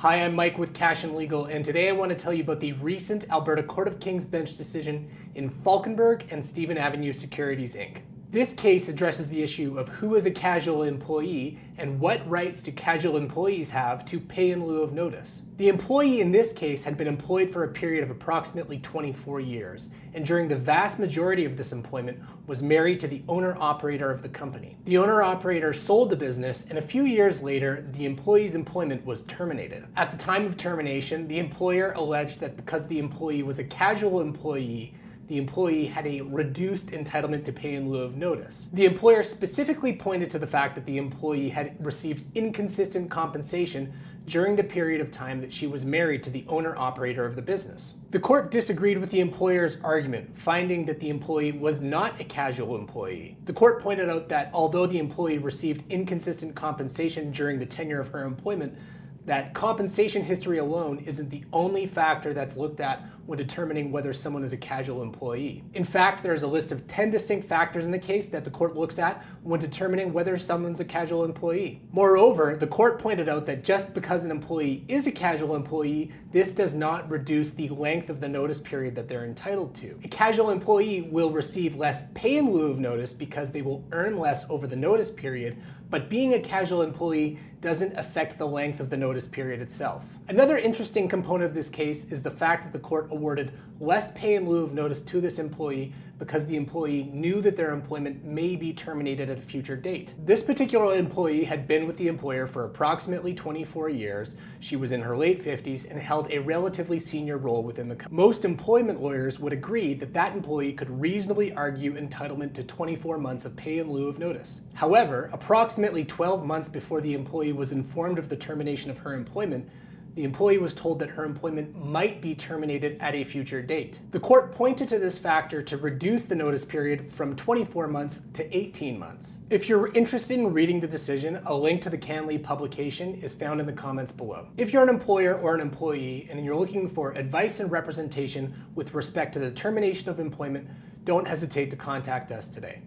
Hi, I'm Mike with Cash and Legal, and today I want to tell you about the recent Alberta Court of King's Bench decision in Falkenberg and Avenue Securities Inc. This case addresses the issue of who is a casual employee and what rights do casual employees have to pay in lieu of notice. The employee in this case had been employed for a period of approximately 24 years, and during the vast majority of this employment was married to the owner-operator of the company. The owner-operator sold the business, and a few years later, the employee's employment was terminated. At the time of termination, the employer alleged that because the employee was a casual employee, the employee had a reduced entitlement to pay in lieu of notice. The employer specifically pointed to the fact that the employee had received inconsistent compensation during the period of time that she was married to the owner-operator of the business. The court disagreed with the employer's argument, finding that the employee was not a casual employee. The court pointed out that although the employee received inconsistent compensation during the tenure of her employment, that compensation history alone isn't the only factor that's looked at when determining whether someone is a casual employee. In fact, there's a list of 10 distinct factors in the case that the court looks at when determining whether someone's a casual employee. Moreover, the court pointed out that just because an employee is a casual employee, this does not reduce the length of the notice period that they're entitled to. A casual employee will receive less pay in lieu of notice because they will earn less over the notice period, but being a casual employee doesn't affect the length of the notice period itself. Another interesting component of this case is the fact that the court awarded less pay in lieu of notice to this employee because the employee knew that their employment may be terminated at a future date. This particular employee had been with the employer for approximately 24 years. She was in her late 50s and held a relatively senior role within the company. Most employment lawyers would agree that that employee could reasonably argue entitlement to 24 months of pay in lieu of notice. However, approximately 12 months before the employee was informed of the termination of her employment, the employee was told that her employment might be terminated at a future date. The court pointed to this factor to reduce the notice period from 24 months to 18 months. If you're interested in reading the decision, a link to the Canley publication is found in the comments below. If you're an employer or an employee and you're looking for advice and representation with respect to the termination of employment, don't hesitate to contact us today.